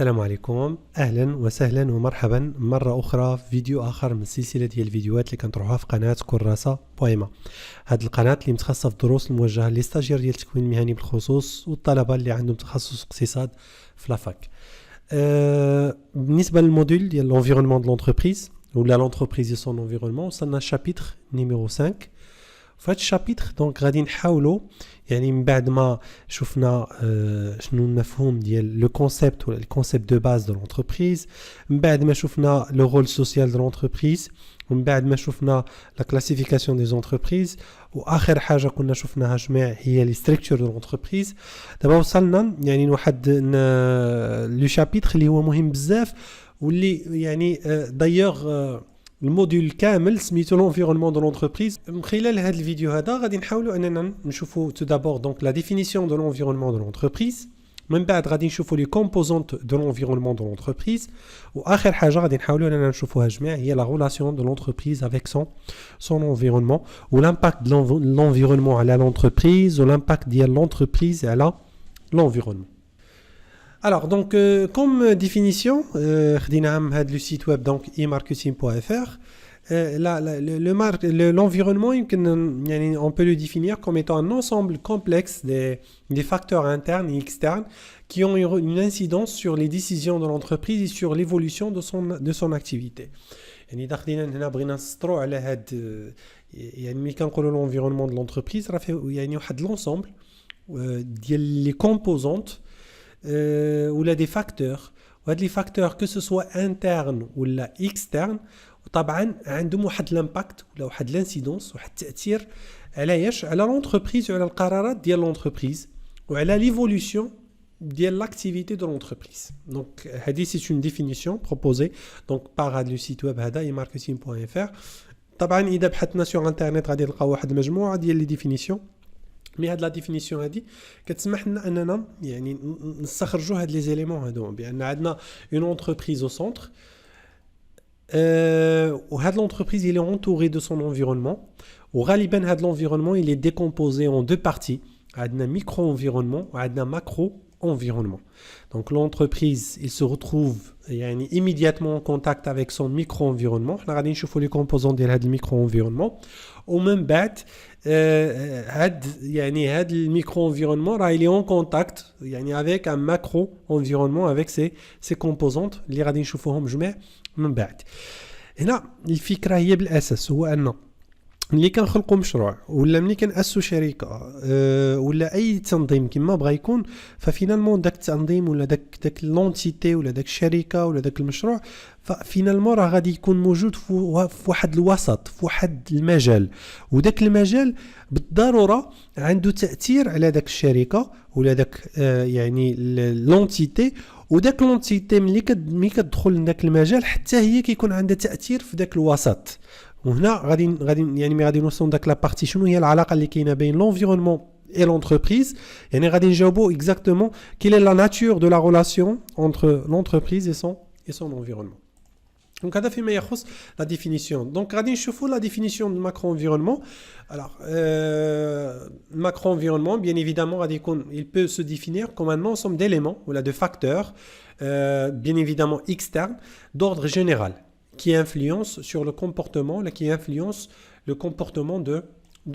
السلام عليكم، اهلا وسهلا ومرحبا مره اخرى في فيديو اخر من سلسله ديال الفيديوهات اللي كنطرحوها في قناه كراسه بويما. هذه القناه اللي متخصصه في الدروس الموجهه للستاجير ديال التكوين المهني بالخصوص والطلبه اللي عندهم تخصص اقتصاد في لافاك. بالنسبه للموديل ديال لونفيرونمون دو لونتربريز ولا لونتربريز سون انفيرونمون وصلنا الشابيتر نيميرو 5. في هذا الشابيتر دونك غادي نحاولوا يعني من بعد ما شفنا شنو المفهوم ديال لو كونسيبت ولا الكونسيبت دو باز دو لونتربريز، من بعد ما شفنا لو رول سوسيال دو لونتربريز، ومن بعد ما شفنا لا كلاسيفيكاسيون دي زونتربريز، واخر حاجه كنا شفناها جميع هي لي ستركتور دو لونتربريز. دابا وصلنا يعني لواحد لو شابيتر اللي هو مهم بزاف واللي يعني دايوغ الموديول كامل سميتو لونفيرونمون دو لونتربريز. من خلال هذا الفيديو هذا غادي نحاولوا اننا نشوفوا تو دابور دونك لا ديفينيسيون دو لونفيرونمون دو لونتربريز، من بعد غادي نشوفوا لي كومبوزونت دو لونفيرونمون دو لونتربريز، واخر حاجه غادي نحاولوا اننا نشوفوها جميع هي لا ريلاسيون دو لونتربريز افيك سون انفيرونمون والامباكت دو لونفيرونمون على لونتربريز والامباكت ديال لونتربريز على l'environnement. Alors, donc, comme définition, le site web donc emarketing.fr, l'environnement, on peut le définir comme étant un ensemble complexe des facteurs internes et externes qui ont une incidence sur les décisions de l'entreprise et sur l'évolution de son activité. يعني داخلين هنا بغينا نسطروا على هاد يعني ملي كنقولوا l'environnement de l'entreprise راه فيه يعني واحد l'ensemble ديال لي كومبوزونت ولا دي فاكتور، وهاد لي فاكتور كو سو سوا انترن ولا اكسترن، وطبعا عندهم واحد لامباكت ولا واحد لانسيدونس واحد التاثير على ياش على لونتربريز وعلى القرارات ديال لونتربريز وعلى ليفولوسيون ديال لاكتيفيتي دو لونتربريز. دونك هذه سي اون ديفينيسيون بروبوزي دونك باغ هاد لو سيت ويب هذا emarketing.fr. طبعا اذا بحثنا سور انترنت غادي نلقاو واحد المجموعه ديال لي ديفينيسيون، مي هاد لا ديفينيسيون هادي كتسمح لنا اننا يعني نستخرجوا هاد لي زيليمون هادو بان عندنا اون اونتربريز او سونتر وهاد لونتربريز il est entouré de son environnement وغالبا هاد l'environnement il est décomposé en deux parties. عندنا ميكرو environnement وعندنا ماكرو environnement. Donc l'entreprise il se retrouve يعني immédiatement en contact avec son micro-environnement. حنا غادي نشوفوا لي كومبوزون ديال هاد الميكرو-environnement ومن بعد هاد يعني هاد الميكرو-environnement راه il est en contact يعني avec un macro-environnement avec ses composantes اللي غادي نشوفوهم جميع من بعد. هنا الفكرة هي بالأساس هو أن ملي كنخلقوا مشروع ولا ملي كنأسسوا شركه ولا اي تنظيم كما بغى يكون، ففينالمون داك التنظيم ولا داك لونتيتي ولا داك الشركه ولا داك المشروع ففينالمون راه غادي يكون موجود في واحد الوسط، في واحد المجال، وداك المجال بالضروره عنده تاثير على داك الشركه ولا داك يعني لونتيتي، وداك لونتيتي ملي كتدخل لذاك المجال حتى هي كيكون عندها تاثير في داك الوسط. وهنا غادي يعني مي غادي نوصلوا داك لا بارتي شنو هي العلاقه اللي كاينه بين l'environnement et l'entreprise. يعني غادي نجاوبوا exactement quelle est la nature de la relation entre l'entreprise et son environnement. Donc هذا فيما يخص la définition. Donc غادي نشوفوا la définition de macro-environnement. Alors macro-environnement bien évidemment غادي يكون il peut se définir comme un ensemble d'éléments ou là de facteurs bien évidemment externes d'ordre général qui influence sur le comportement, qui influence le comportement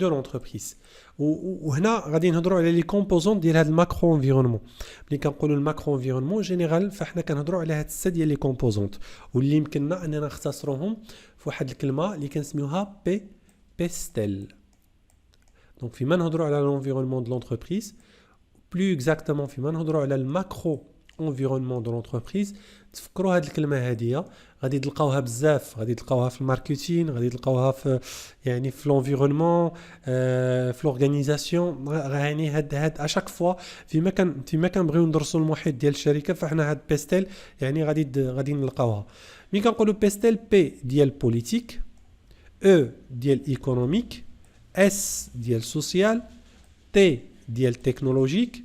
de l'entreprise. وهنا غادي نهضروا على لي كومبوزونت ديال هذا الماكرو انفيرونمون. ملي كنقولوا الماكرو انفيرونمون جينيرال فاحنا كنهضروا على هاد السته ديال لي كومبوزونت واللي يمكننا اننا نختصروهم في واحد الكلمه اللي كنسميوها بيستل. دونك فيما نهضروا على l'environnement de l'entreprise plus exactement فيما نهضروا على الماكرو environnement de l'entreprise، تفكروا هاد الكلمه هاديه غادي تلقاوها بزاف، غادي تلقاوها في الماركتين، غادي تلقاوها في يعني في l'environnement في l'organisation. يعني هاد اشاك فوا فيما كنبغيو ندرسوا المحيط ديال الشركه فاحنا هاد بيستيل يعني غادي نلقاوها. ملي كنقولوا بيستيل بي ديال بوليتيك، او ديال ايكونوميك، اس ديال سوسيال، تي ديال تكنولوجيك،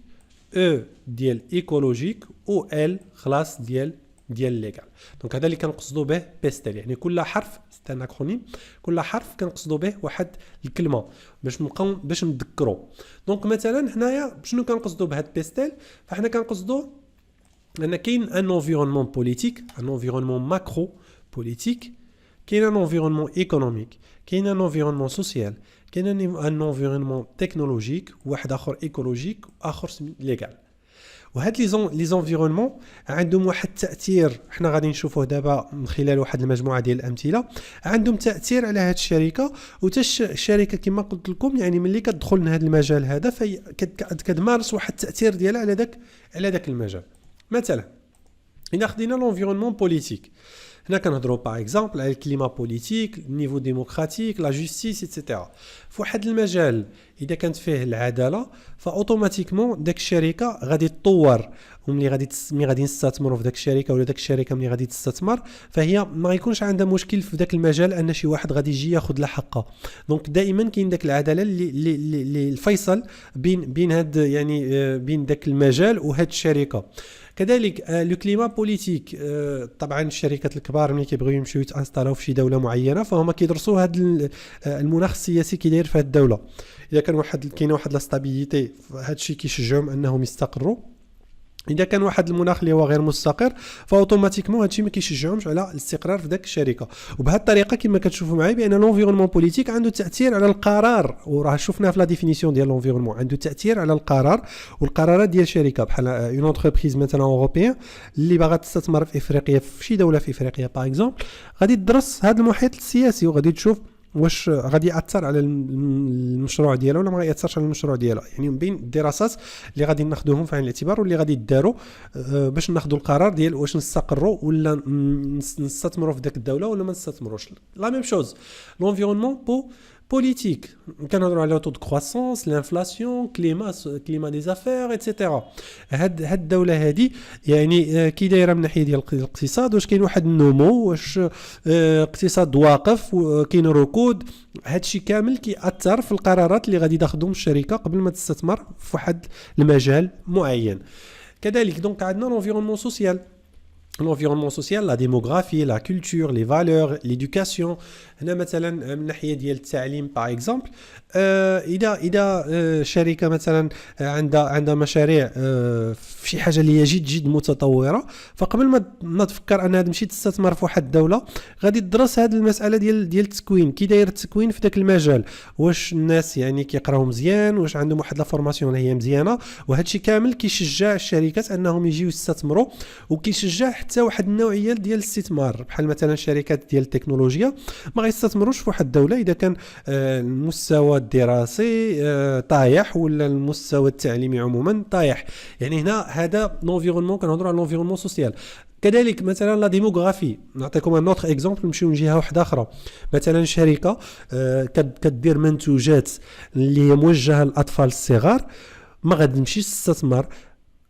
او ديال ايكولوجيك، او ال خلاص ديال ليغال. دونك هذا اللي كنقصدوا به بيستل. يعني كل حرف ستان اكرونيم، كل حرف كنقصدوا به واحد الكلمه باش نذكروا. دونك مثلا هنايا شنو كنقصدوا بهاد بيستل؟ فاحنا كنقصدوا ان كاين ان environnement politique, un environnement macro politique, كاين un environnement économique, كاين un environnement social, كاين un environnement technologique, واحد اخر écologique واخر légal. وهاد لي زونفيرونمون عندهم واحد التاثير، حنا غادي نشوفوه دابا من خلال واحد المجموعه ديال الامثله، عندهم تاثير على هاد الشركه. وتاش الشركه كما قلت لكم يعني ملي كتدخل لهاد المجال هذا كتمارس واحد التاثير ديالها على داك المجال. مثلا إذا خدينا l'environnement politique، هنا كنهضروا باغ اكزومبل على الكليما بوليتيك، النيفو ديموكراتيك، لا جوستيس ايتترا. في واحد المجال اذا كانت فيه العداله فاوتوماتيكمون داك الشركه غادي تطور، وملي غادي نستثمروا في داك الشركه ولا داك الشركه ملي غادي تستثمر فهي ما يكونش عندها مشكل في داك المجال ان شي واحد غادي يجي ياخذ لها حقها. دونك دائما كاين داك العداله اللي الفيصل بين هاد يعني بين داك المجال وهاد الشركه. كذلك لو كليما بوليتيك، طبعا الشركات الكبار ملي كيبغيو يمشيو يتانستالو في شي دوله معينه فهم كيدرسوا هذا المناخ السياسي كي داير في هذه الدوله. اذا كان كاينه واحد لا ستابيليتي هذا الشيء كيشجعهم انهم يستقروا. اذا كان واحد المناخ اللي هو غير مستقر فاوتوماتيكمون هادشي ما كيشجعهمش على الاستقرار في داك الشركه. وبهذه الطريقه كما كتشوفوا معايا بان لونفيرونمون بوليتيك عنده تاثير على القرار، وراه شفناه في لا ديفينيسيون ديال لونفيرونمون، عنده تاثير على القرار والقرارات ديال الشركه. بحال اون انتربريز مثلا اوروبيان اللي باغا تستثمر في افريقيا في شي دوله في افريقيا باغ اكزومبل، غادي تدرس هذا المحيط السياسي وغادي تشوف واش غادي ياثر على المشروع ديالها ولا ما ياثرش على المشروع ديالها. يعني من بين الدراسات اللي غادي ناخذوهم في عين الاعتبار واللي غادي يداروا باش ناخذوا القرار ديال واش نستقروا ولا نستثمروا في ديك الدوله ولا ما نستثمروش. لا ميم شوز لونفيرونمون بوليتيك، كنهضروا على تو دو كرواسونس، لانفلاسيون، كليما دي زافير ايتترا. هاد الدوله هادي يعني كي دايره من ناحيه ديال الاقتصاد، واش كاين واحد النمو، واش اقتصاد واقف، كاين ركود. هادشي كامل كيأثر في القرارات اللي غادي تاخذهم الشركه قبل ما تستثمر في واحد المجال معين. كذلك دونك عندنا l'environnement social. L'environnement social, la démographie, la culture, les valeurs, l'éducation. هنا مثلا من ناحيه ديال التعليم باغ اكزومبل، اذا شركه مثلا عندها مشاريع في شي حاجه اللي هي جد متطوره، فقبل ما تفكر انها تمشي تستثمر في واحد الدوله غادي تدرس هذه المساله ديال التكوين، كي داير التكوين في ذاك المجال، واش الناس يعني كيقراو مزيان، واش عندهم واحد لا فورماسيون اللي هي مزيانه. وهذا الشيء كامل كيشجع الشركات انهم يجيو يستثمروا، وكيشجع حتى واحد النوعيه ديال الاستثمار بحال مثلا الشركات ديال التكنولوجيا ما يستثمروش في واحد الدوله اذا كان المستوى الدراسي طايح ولا المستوى التعليمي عموما طايح. يعني هنا هذا لونفيرونمون، كنهضروا على لونفيرونمون سوسيال. كذلك مثلا لا ديموغرافي، نعطيكم ان اوتر اكزومبل، نمشيو من جهه واحده اخرى. مثلا شركه كدير منتوجات اللي هي موجهه للاطفال الصغار، ما غادي تمشي تستثمر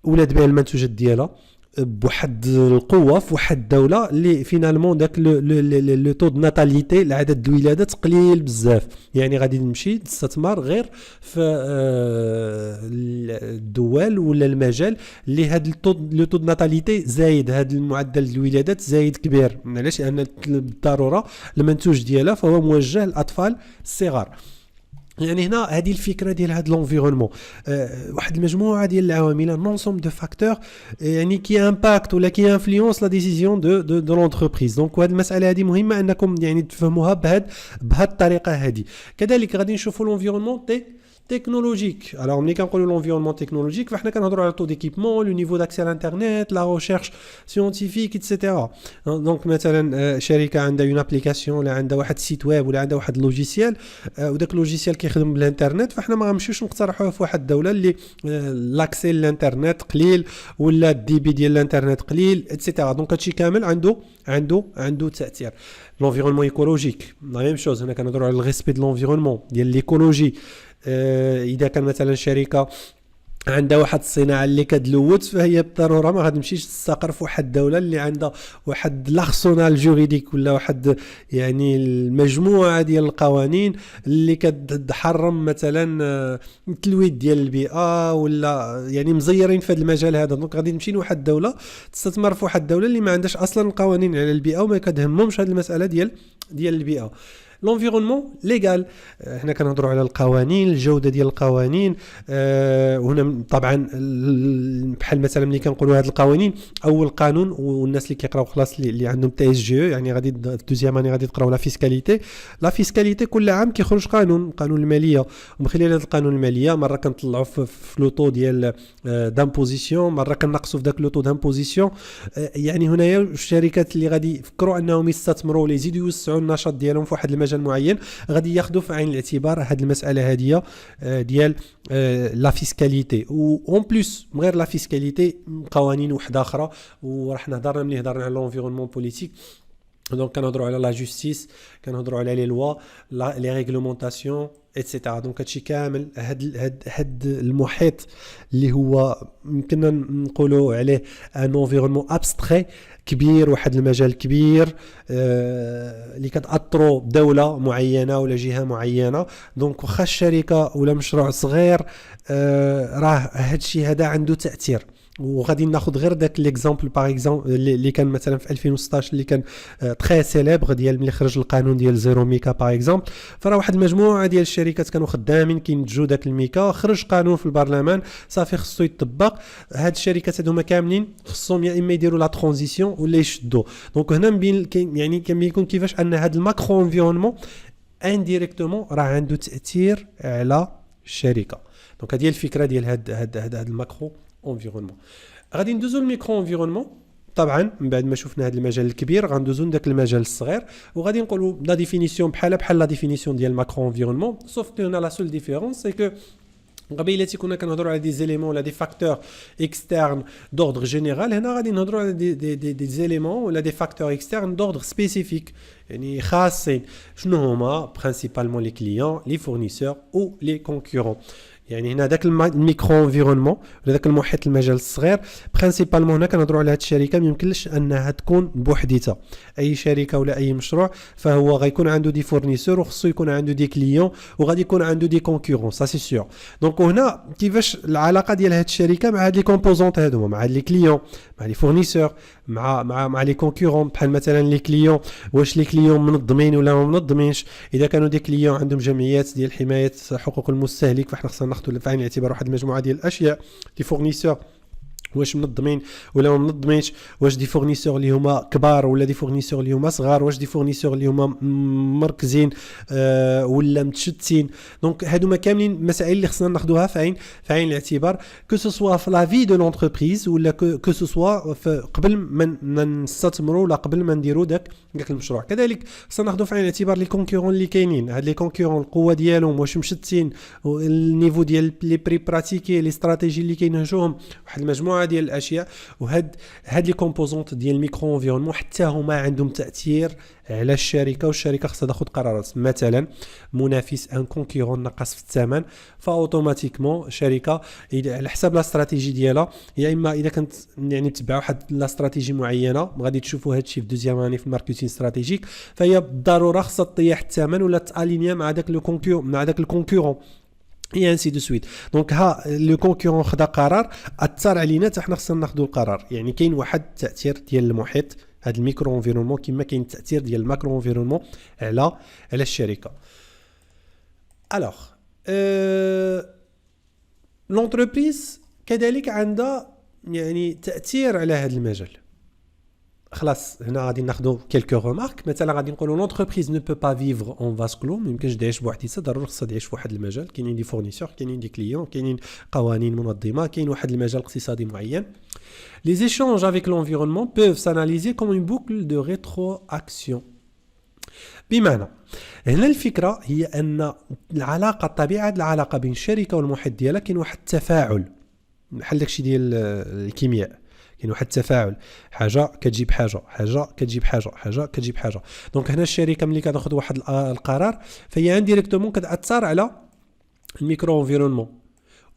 ولا تبيع المنتوجات ديالها بواحد القوه في واحد الدوله اللي فينالمون داك لو تو ناتاليتي، عدد الولادات قليل بزاف. يعني غادي نمشي تستثمر غير في الدول ولا المجال اللي هاد لو تو ناتاليتي زايد، هاد المعدل الولادات زايد كبير. علاش؟ لان بالضروره المنتوج ديالها فهو موجه للاطفال الصغار. يعني هنا هذه الفكره ديال هذا لونفيرونمون، واحد المجموعه ديال العوامل، نونسوم دو فاكتور يعني كي امباكت ولا كي انفلونس لا ديسيزيون دو لونتربريز. دونك هذه المساله هذه مهمه انكم يعني تفهموها بهذه الطريقه هذه. كذلك غادي نشوفوا لونفيرونمون تكنولوجيك. alors ملي كنقولوا لونفيرونمون تكنولوجيك فاحنا كنهضروا على طو ديكيبمون، لو نيفو داكسي على الانترنت، لا ريشيرش سيونتيفيك ايتترا. دونك مثلا شركه عندها اون ابليكاسيون ولا عندها واحد السيت ويب ولا عندها واحد اللوجيسيال، وداك اللوجيسيال كيخدم بالانترنت، فاحنا ما غنمشيوش نقترحوه في واحد الدوله اللي لاكسي للانترنت قليل ولا الدي بي ديال الانترنت قليل ايتترا. دونك هادشي كامل عنده تاثير. لونفيرونمون ايكولوجيك لا ميم شوز، هنا كنهضروا على الريسبي دو لونفيرونمون ديال ليكولوجي. اذا كان مثلا شركه عندها واحد الصناعه اللي كتلوث فهي بالضروره ما غادمشيش تستقر في واحد الدوله اللي عندها واحد لارسونال جوريديك ولا واحد يعني المجموعه ديال القوانين اللي كتحرم مثلا التلويث ديال البيئه ولا يعني مزيرين في هذا المجال هذا. دونك غادي تمشي لواحد الدوله تستثمر في واحد الدوله اللي ما عندهاش اصلا قوانين على البيئه وما كتهمهمش هذه المساله ديال البيئه. لونفيرونمون ليغال، هنا كنهضروا على القوانين، الجوده ديال القوانين. هنا طبعا بحال مثلا ملي كنقولوا هاد القوانين، اول قانون، والناس اللي كيقراو خلاص اللي عندهم تي اس جي، يعني غادي دوزيام اني غادي تقراو لا فيسكاليتي. لا فيسكاليتي كل عام كيخرج قانون الماليه، ومن خلال هذا القانون الماليه مره كنطلعوا في لوطو ديال دامبوزيسيون، مره كنقصوا في داك لوطو دامبوزيسيون. يعني هنايا الشركات اللي غادي يفكروا انهم يستثمروا ولا يزيدوا يوسعوا النشاط ديالهم في واحد المجال معين، غادي ياخذوا في عين الاعتبار هذه المساله هذه ديال لا فيسكاليتي. اون بليس من غير لا فيسكاليتي قوانين وحده اخرى، وراح نهضر ملي هضرنا على لونفيرونمون بوليتيك. دونك كنهضروا على لا جوستيس، كنهضروا على لي لوا، لي ريغلومونطاسيون ايتترا. دونك هادشي كامل، هاد المحيط اللي هو يمكننا نقولوا عليه ان انفيرونمون ابستري كبير، واحد المجال كبير اللي كتاثروا دوله معينه ولا جهه معينه. دونك واخا الشركه ولا مشروع صغير، راه هادشي هذا عنده تاثير. وغادي ناخذ غير داك ليكزامبل باغ اكزومبل اللي كان مثلا في 2016 اللي كان تري سيليبر، ديال ملي خرج القانون ديال زيرو ميكا باغ اكزومبل. فراه واحد المجموعه ديال الشركات كانوا خدامين كينتجوا داك الميكا، خرج قانون في البرلمان صافي خصو يطبق. هاد الشركات هذوما كاملين خصهم يا اما يديروا لا ترانزيسيون ولا يشدوا. دونك هنا مبين يعني كيكون كيفاش ان هاد الماكرو انفيرونمون انديريكتومون راه عنده تاثير على الشركه. دونك هذه هي الفكره ديال هاد الماكرو انفيرونمون. غادي ندوزو الميكرو انفيرونمون. طبعا من بعد ما شفنا هذا المجال الكبير غندوزو لذاك المجال الصغير، وغادي نقولوا لا ديفينيسيون بحال لا ديفينيسيون ديال الماكرو انفيرونمون، سوف كو هنا لا سول ديفيرونس سي كو قبيلتي كنا كنهضروا على دي زيليمون ولا دي فاكتور اكسترن دوردر جينيرال، هنا غادي نهضروا على دي زيليمون ولا دي فاكتور اكسترن دوردر سبيسيفيك، يعني خاصين. شنو هما؟ برينسيبالمون لي كليون، لي فورنيسور او لي كونكورون. يعني هنا داك الميكرو انفيرونمون ولا داك المحيط المجال الصغير برينسيبالمون. هنا كنهضروا على هذه الشركه ما يمكنش انها تكون بوحديتها. اي شركه ولا اي مشروع فهو غيكون عنده دي فورنيسور وخصو يكون عنده دي كليون وغادي يكون عنده دي كونكورون، سا سي سيور. دونك هنا كيفاش العلاقه ديال هذه الشركه مع هاد لي كومبوزونط هادو، مع هاد لي كليون، مع لي فورنيسور، مع لي كونكورون. بحال مثلا لي كليون، واش لي كليون منظمين ولا ما منظمينش؟ اذا كانوا دي كليون عندهم جمعيات ديال حمايه حقوق المستهلك فاحنا خصنا ناخذوا في عين الاعتبار واحد المجموعه ديال الاشياء. دي فورنيسور واش منظمين ولا ما منظمينش؟ واش دي فورنيسور اللي هما كبار ولا دي فورنيسور اللي هما صغار؟ واش دي فورنيسور اللي هما مركزين ولا متشتتين؟ دونك هادوما كاملين مسائل اللي خصنا ناخذوها في عين الاعتبار، كو سو سوا في لا في دو لونتربريز ولا كو سو سوا قبل ما نستثمروا ولا قبل ما نديروا داك المشروع. كذلك خصنا ناخذوا في عين الاعتبار لي كونكورون اللي كاينين. هاد لي كونكورون القوه ديالهم واش مشتتين، النيفو ديال لي بري براتيكي، لي استراتيجي اللي كينهجوهم، واحد المجموعه ديال الاشياء. وهاد لي كومبوزونط ديال الميكرو انفيرونمون حتى هما عندهم تاثير على الشركه، والشركه خصها تاخذ قرارات. مثلا منافس ان كونكورون نقص في الثمن، فاوتوماتيكمون الشركه على حساب لا استراتيجي ديالها، يا اما اذا كانت يعني تبع واحد لا استراتيجي معينه غادي تشوفوا هذا الشيء في دوزيام اني في الماركتينغ استراتيجيك، فهي بالضروره خصها تطيح الثمن ولا تالينيا مع داك الكونكورون اي انسي دو سويت. دونك ها لو كونكورون خدا قرار اثر علينا حتى حنا خصنا ناخذوا القرار. يعني كاين واحد التاثير ديال المحيط، هذا الميكرو انفيرونمون، كما كاين التاثير ديال الماكرو انفيرونمون على الشركه. الوغ لونتربريز كذلك عندها يعني تاثير على هذا المجال. خلاص هنا غادي ناخذوا كيلكو رومارك. مثلا غادي نقولوا لونتربريز نو بو با فيفر اون فاس كلو، ما يمكنش تعيش بوحديتها، ضروري خصها تعيش في واحد المجال. كاينين دي فورنيسور، كاينين دي كليون، كاينين قوانين منظمه، كاين واحد المجال اقتصادي معين. Les échanges avec l'environnement peuvent s'analyser comme une boucle de rétroaction. بمعنى هنا الفكره هي ان العلاقه، طبيعه العلاقه بين الشركه والمحيط ديالها كاين واحد التفاعل، بحال داكشي ديال الكيمياء، كاين واحد التفاعل، حاجه كتجيب حاجه، حاجه كتجيب حاجه، حاجه كتجيب حاجه. دونك هنا الشركه ملي كتاخذ واحد القرار فهي انديريكتومون كتاثر على الميكرو انفيرونمون،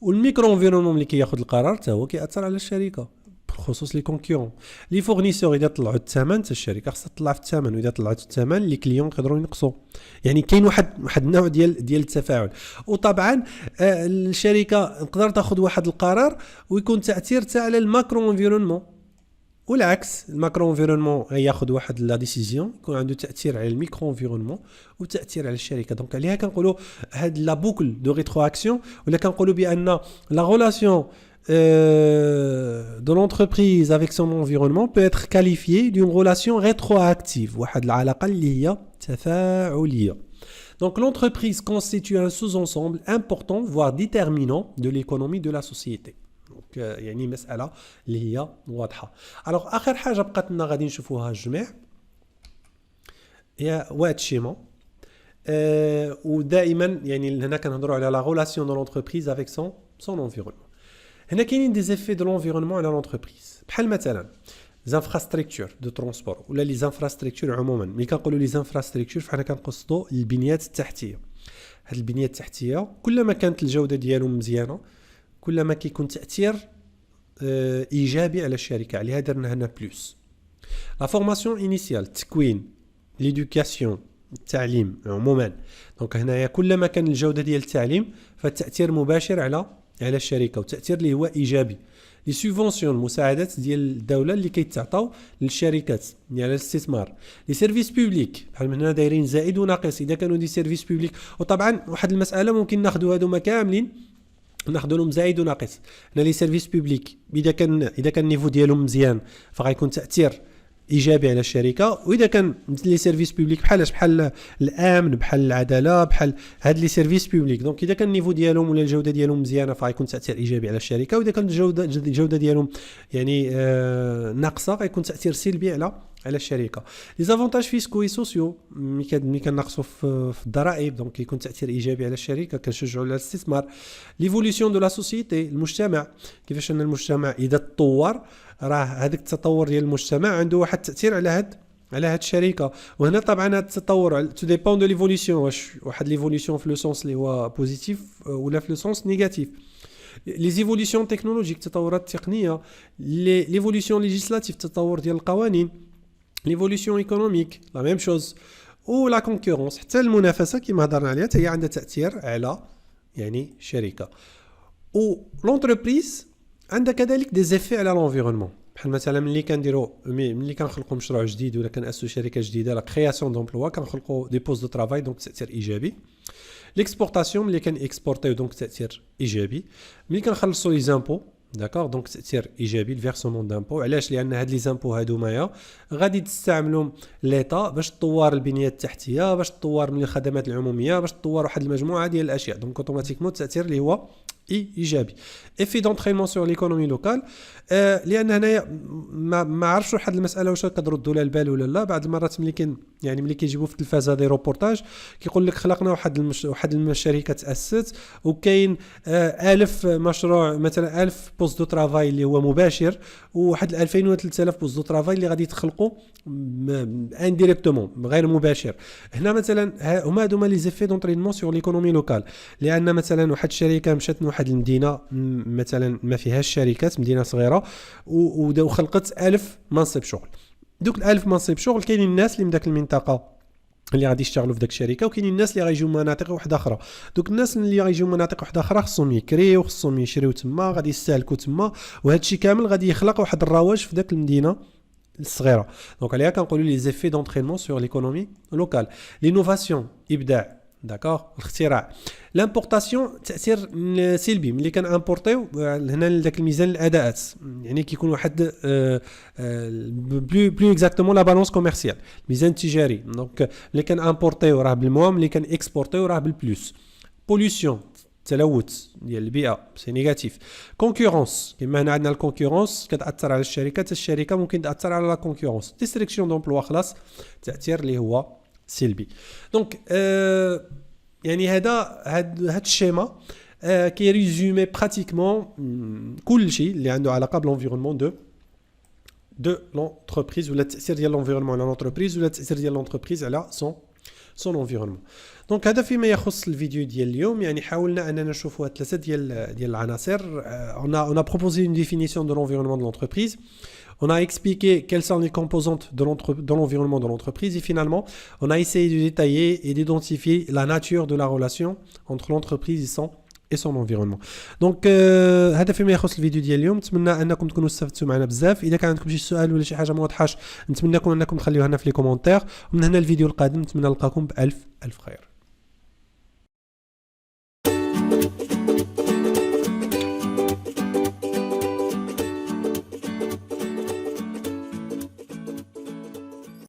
والميكرو انفيرونمون ملي كياخذ القرار حتى هو كياثر على الشركه، بخصوص لي كونكورون. لي فورنيسور اذا طلعوا الثمن حتى الشركه خصها تطلع في الثمن، واذا طلعت الثمن لي كليون يقدروا ينقصوا. يعني كاين واحد النوع ديال التفاعل. وطبعا الشركه تقدر تاخذ واحد القرار ويكون تاثير حتى على الماكرو انفيرونمون. والعكس الماكرو انفيرونمون ياخذ واحد لا ديسيزيون يكون عنده تاثير على الميكرو انفيرونمون وتاثير على الشركه. دونك عليها كنقولوا هاد لا بوكل دو ريترو اكسيون، ولا كنقولوا بان لا ريلاسيون de l'entreprise avec son environnement peut être qualifiée d'une relation rétroactive. واحد العلاقه اللي هي تفاعليه. Donc l'entreprise constitue un sous-ensemble important voire déterminant de l'économie de la société. Donc يعني مسألة اللي هي واضحة. Alors آخر حاجة بقات لنا غادي نشوفوها الجميع هي واحد الشيما. ودائما يعني هنا كنهضروا على la relation de l'entreprise avec son environnement. هنا كاينين des effets de l'environnement على l'entreprise. بحال مثلا les infrastructures de transport ولا les infrastructures عموما. ملي كنقولوا les infrastructures فحنا كنقصدوا البنيات التحتية. هاد البنيات التحتية كلما كانت الجودة ديالهم مزيانة كلما كيكون تأثير إيجابي على الشركة. عليها درنا هنا بلوس. لا فورماسيون إنيسيال التكوين، ليدوكاسيون التعليم عموما. دونك هنايا كلما كان الجودة ديال التعليم فالتأثير مباشر على الشركة وتأثير اللي هو إيجابي. لي سوبفونسيون المساعدات ديال الدولة اللي كيتعطاو للشركات ديال الاستثمار. لي سيرفيس بوبليك بحال من هنا دايرين زائد وناقص اذا كانوا دي سيرفيس بوبليك. وطبعا واحد المسألة ممكن ناخذوا هادوما كاملين ناخذوا لهم زائد وناقص. هنا لي سيرفيس بوبليك اذا كان النيفو ديالهم مزيان فغيكون تأثير ايجابي على الشركه. واذا كان لي سيرفيس بوبليك بحال الامن بحال العداله بحال هاد لي سيرفيس بوبليك دونك اذا كان النيفو ديالهم ولا الجوده ديالهم مزيانه فغيكون تاثير ايجابي على الشركه. واذا كان الجوده ديالهم يعني ناقصه غيكون تاثير سلبي على الشركه. لي زافونتاج فيسكو اي سوسيو ملي كنقصوا في الضرائب دونك يكون تاثير ايجابي على الشركه كنشجعوا على الاستثمار. ليفوليسيون دو لا سوسيتي المجتمع كيفاش ان المجتمع اذا تطور راه هذاك التطور ديال المجتمع عنده واحد التاثير على هاد الشركه. وهنا طبعا هذا التطور تو ديبون دو ليفوليسيون واش واحد ليفوليسيون في لو سونس اللي هو بوزيتيف ولا في لو سونس نيجاتيف. لي زيفوليسيون تكنولوجيك التطورات التقنيه. ليفوليسيون ليجيسلاتيف التطور ديال القوانين. ليفوليسيون ايكونوميك لا ميم شوز. و لا كونكورونس حتى المنافسه كما هضرنا عليها حتى هي عندها تاثير على يعني الشركه. و لونتربريز عندها كذلك دي زيفي على لونفيرونمون. بحال مثلا ملي كنخلقوا مشروع جديد ولا كنأسسوا شركه جديده لا كرياسيون دومبلوا كنخلقوا دي بوست دو طرافاي دونك تاثير ايجابي. ليكسبورطاسيون ملي كان اكسبورتيو دونك تاثير ايجابي. ملي كنخلصوا لي زامبو داكور دونك تاثير ايجابي الفيرسمون دامبو. علاش؟ لان هاد لي زامبو هادومايا غادي تستعملوا ليطا باش تطور البنيه التحتيه باش تطور من الخدمات العموميه باش تطور واحد المجموعه ديال الاشياء. دونك اوتوماتيكمون التاثير اللي هو ايجابي. افي دونترينمون سور ليكونومي لوكال. لان هنايا ما عرفتش واحد المساله واش كتردوا لها البال ولا لا. بعض المرات ملي كيجيبوا في التلفاز هذه روبورتاج كيقول لك خلقنا واحد الشركه تاسست وكاين 1000 مشروع مثلا 1000 بوست دو طرافاي اللي هو مباشر وواحد 2000 و 3000 بوست دو طرافاي اللي غادي يتخلقوا انديريكتومون غير مباشر. هنا مثلا هما لي زيفي دونترينمون سور ليكونومي لوكال. لان مثلا واحد الشركه مشات لواحد المدينه مثلا ما فيهاش شركات مدينه صغيره وخلقت 1000 منصب شغل. دوك 1000 منصب شغل كاينين الناس اللي من داك المنطقه اللي غادي يشتغلوا في داك الشركه وكاينين الناس اللي غيجيو مناطق واحده اخرى. دوك الناس اللي غيجيو مناطق واحده اخرى خصهم يكريو خصهم يشريو تما غادي يستهلكوا تما وهذا الشيء كامل غادي يخلق واحد الرواج في داك المدينه الصغيره. دونك عليها كنقولوا لي زيفي دونترينمون سور ليكونومي لوكال. لينوفاسيون ابداع داكوغ الاختراع. لامبورطاسيون تاثير سلبي ملي كان امبورطيو هنا لذاك الميزان الاداءات يعني كيكون واحد بلو اكزاكتومون لا بالونس كوميرسيال الميزان التجاري. دونك ملي كان امبورطيو راه بالموان ملي كان اكسبورطيو راه بالبلوس. بوليسيون التلوث ديال البيئه سي نيجاتيف. كونكورونس كما هنا عندنا الكونكورونس كتاثر على الشركات الشركه ممكن تاثر على لا كونكورونس. ديستريكسيون دومبلوا خلاص تاثير اللي هو سلبي. دونك يعني هاد الشيما كي ريزومي براتيكمون كل شيء اللي عنده علاقه بالانفيرونمون دو لونتربريز ولا التاثير ديال الانفيرونمون على لونتربريز ولا التاثير ديال لونتربريز على سون انفيرونمون. دونك هذا فيما يخص الفيديو ديال اليوم. يعني حاولنا اننا نشوفوا ثلاثه ديال العناصر. on a proposé une définition de l'environnement de l'entreprise. On a expliqué quelles sont les composantes de l'environnement de l'entreprise et finalement, on a essayé de détailler et d'identifier la nature de la relation entre l'entreprise et son environnement. Donc هذا فيما يخص الفيديو ديال اليوم. نتمنى انكم تكونوا استفدتوا معنا بزاف. اذا كان عندكم شي سؤال ولا شي حاجه ما واضحاش نتمنىكم انكم تخليوها لنا في لي كومونتير. ومن هنا الفيديو القادم نتمنى نلقاكم بالف الف خير.